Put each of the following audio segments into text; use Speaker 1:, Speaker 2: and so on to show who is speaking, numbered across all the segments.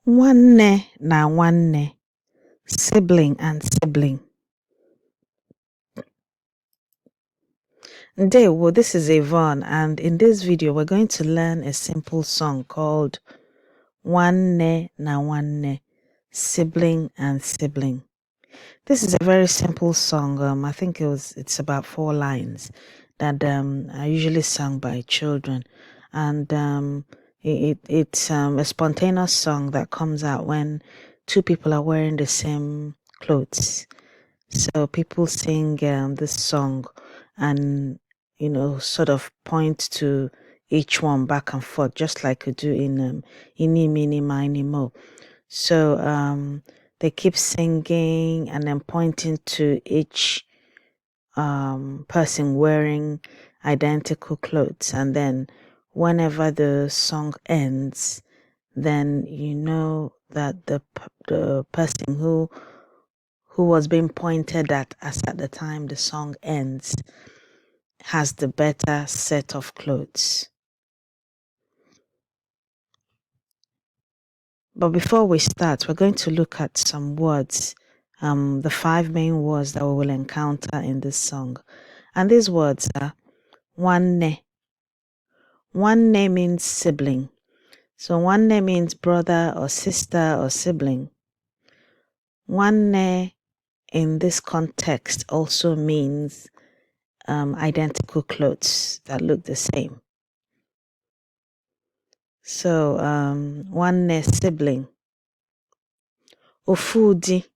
Speaker 1: Nwanne na nwanne, sibling and sibling. Ndewo, this is Yvonne, and in this video we're going to learn a simple song called Nwanne na nwanne, sibling and sibling. This is a very simple song. I think it's about 4 lines that are usually sung by children, and it's a spontaneous song that comes out when 2 people are wearing the same clothes. So people sing this song and sort of point to each one back and forth, just like we do in Ini Mini Mini Mo. So they keep singing and then pointing to each person wearing identical clothes, and then whenever the song ends, then you know that the person who was being pointed at as at the time the song ends has the better set of clothes. But before we start, we're going to look at some words, the 5 main words that we will encounter in this song. And these words are Nwanne. Nwanne means sibling. So Nwanne means brother or sister or sibling. Nwanne in this context also means identical clothes that look the same. So Nwanne, sibling. Ofudi,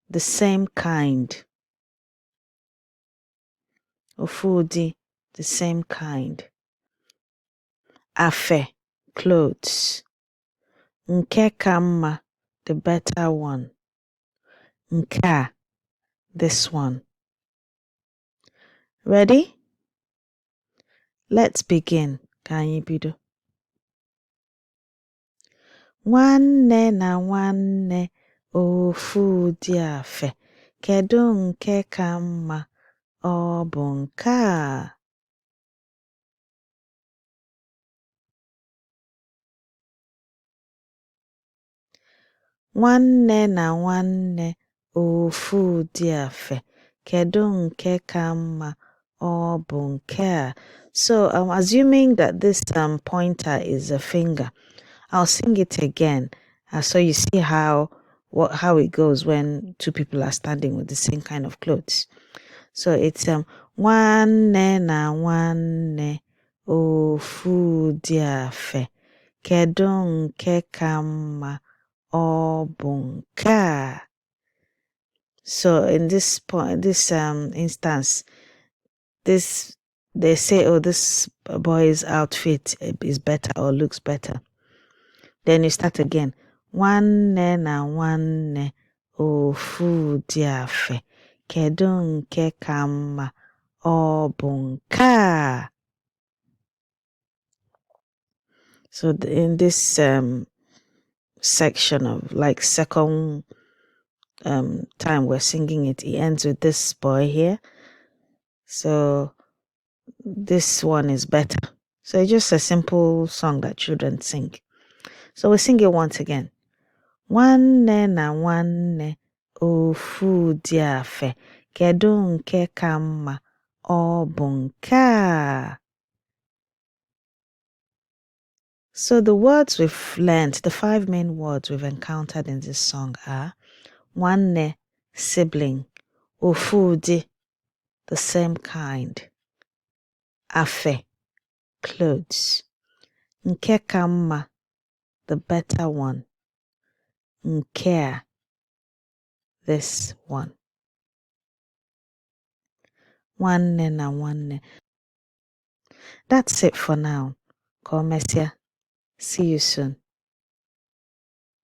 Speaker 1: the same kind. Ofudi, the same kind. Afe, clothes. Nke ka mma, the better one. Nke, this one. Ready? Let's begin. Ka anyị bido. Nwanne na nwanne, ofu ụdị afe. Kedu nke ka mma? Ọ bụ nke a. Nwanne na nwanne, ofu ụdị afe. Kedu nke ka mma? Ọ bụ nke a. So assuming that this pointer is a finger, I'll sing it again so you see how it goes when 2 people are standing with the same kind of clothes. So it's nwanne na nwanne, ofu ụdị afe. Kedu nke ka mma? Ọ bụ nke a. So in this instance, they say, oh, this boy's outfit is better or looks better. Then you start again. Nwanne na nwanne, ofu ụdị afe. Kedu nke ka mma? Ọ bụ nke a. So in this section of like second time we're singing it, it ends with this boy here. So this one is better. So it's just a simple song that children sing. So we sing it once again. Nwanne na nwanne, ofu ụdị afe. Kedu nke ka mma? Ọ bụ nke a. So the words we've learned, the 5 main words we've encountered in this song are Nwanne, sibling. Ofu ụdị, the same kind. Afe, clothes. Nke ka mma, the better one. Nke, this one. Nwanne na nwanne. That's it for now. Ka o mesịa. See you soon.